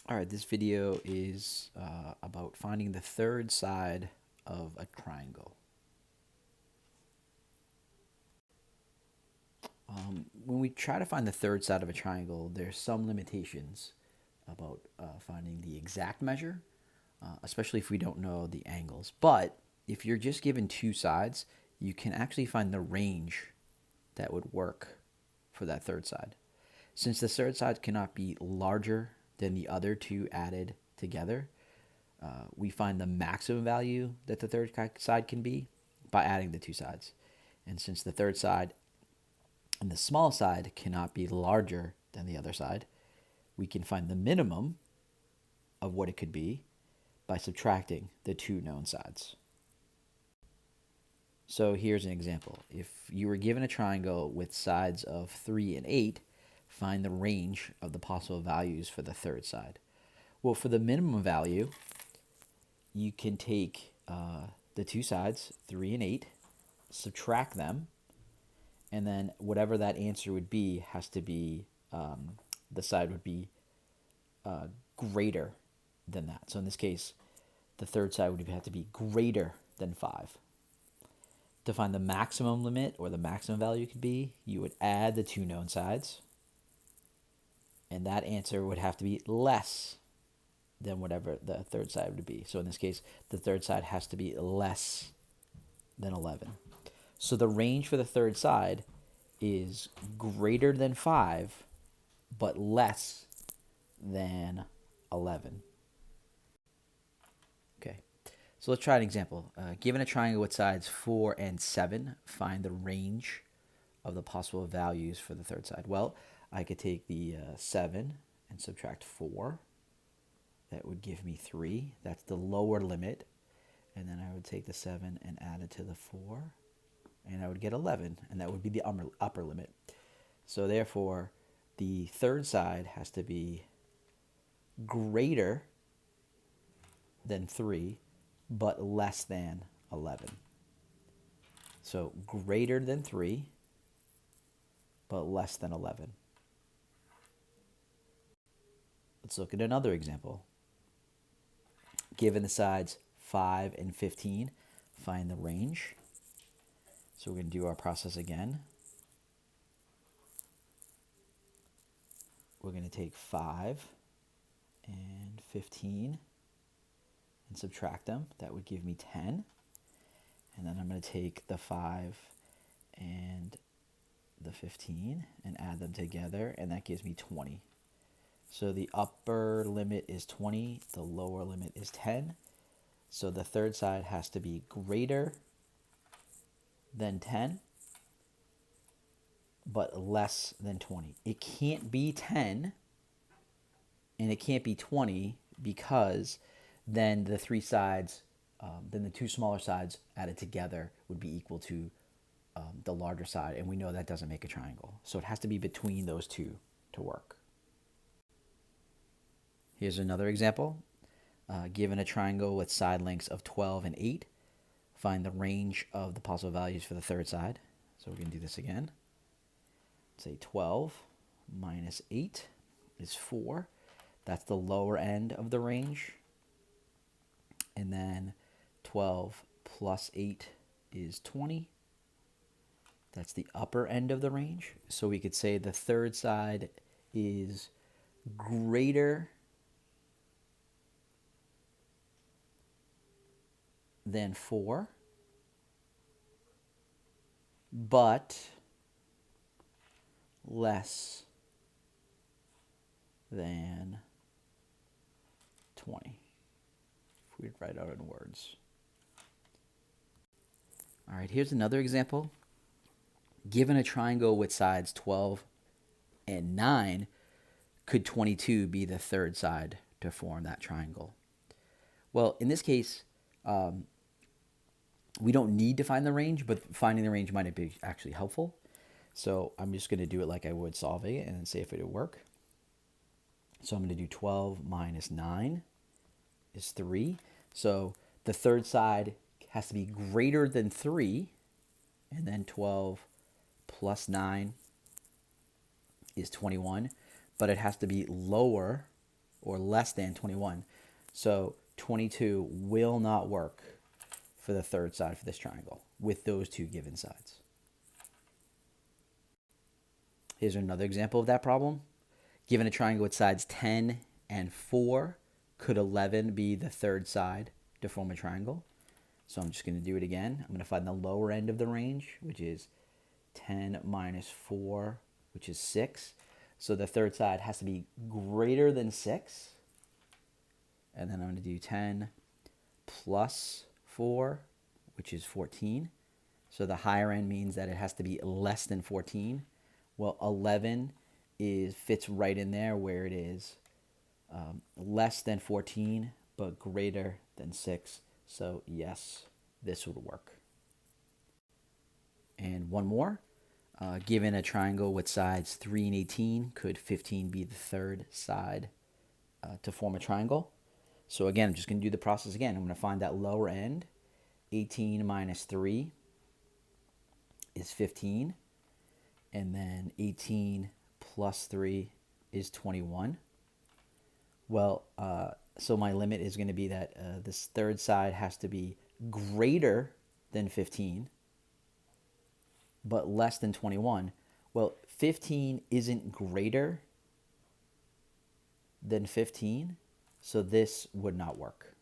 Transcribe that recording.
All right, this video is about finding the third side of a triangle. When we try to find the third side of a triangle, there's some limitations about finding the exact measure, especially if we don't know the angles. But if you're just given two sides, you can actually find the range that would work for that third side. Since the third side cannot be larger than the other two added together, we find the maximum value that the third side can be by adding the two sides. And since the third side and the small side cannot be larger than the other side, we can find the minimum of what it could be by subtracting the two known sides. So here's an example. If you were given a triangle with sides of 3 and 8, find the range of the possible values for the third side. Well, for the minimum value, you can take the two sides, 3 and 8, subtract them, and then whatever that answer would be has to be, the side would be greater than that. So in this case, the third side would have to be greater than 5. To find the maximum limit or the maximum value could be, you would add the two known sides, and that answer would have to be less than whatever the third side would be. So in this case, the third side has to be less than 11. So the range for the third side is greater than 5, but less than 11. Okay, so let's try an example. Given a triangle with sides 4 and 7, find the range of the possible values for the third side. Well, I could take the 7 and subtract 4. That would give me 3. That's the lower limit. And then I would take the 7 and add it to the 4. And I would get 11. And that would be the upper limit. So therefore, the third side has to be greater than 3, but less than 11. So greater than 3, but less than 11. Let's look at another example. Given the sides 5 and 15, find the range. So we're going to do our process again. We're going to take 5 and 15 and subtract them. That would give me 10. And then I'm going to take the 5 and the 15 and add them together, and that gives me 20. So the upper limit is 20, the lower limit is 10. So the third side has to be greater than 10, but less than 20. It can't be 10 and it can't be 20 because then the three sides, then the two smaller sides added together would be equal to the larger side, and we know that doesn't make a triangle. So it has to be between those two to work. Here's another example. Given a triangle with side lengths of 12 and 8, find the range of the possible values for the third side. So we're going to do this again. Say 12 minus 8 is 4. That's the lower end of the range. And then 12 plus 8 is 20. That's the upper end of the range. So we could say the third side is greater than 4, but less than 20. If we'd write out in words. All right, here's another example. Given a triangle with sides 12 and 9, could 22 be the third side to form that triangle? Well, in this case, we don't need to find the range, but finding the range might be actually helpful. So I'm just going to do it like I would solving it and see if it would work. So I'm going to do 12 minus 9 is 3. So the third side has to be greater than 3, and then 12 plus 9 is 21, but it has to be lower or less than 21. So 22 will not work for the third side for this triangle with those two given sides. Here's another example of that problem. Given a triangle with sides 10 and 4, could 11 be the third side to form a triangle? So I'm just going to do it again. I'm going to find the lower end of the range, which is 10 minus 4, which is 6. So the third side has to be greater than 6. And then I'm going to do 10 plus 4, which is 14. So the higher end means that it has to be less than 14. Well, 11 fits right in there where it is less than 14, but greater than 6. So yes, this would work. And one more. Given a triangle with sides 3 and 18, could 15 be the third side to form a triangle? So again, I'm just going to do the process again. I'm going to find that lower end. 18 minus 3 is 15. And then 18 plus 3 is 21. Well, so my limit is going to be that this third side has to be greater than 15, but less than 21. Well, 15 isn't greater than 15, so this would not work.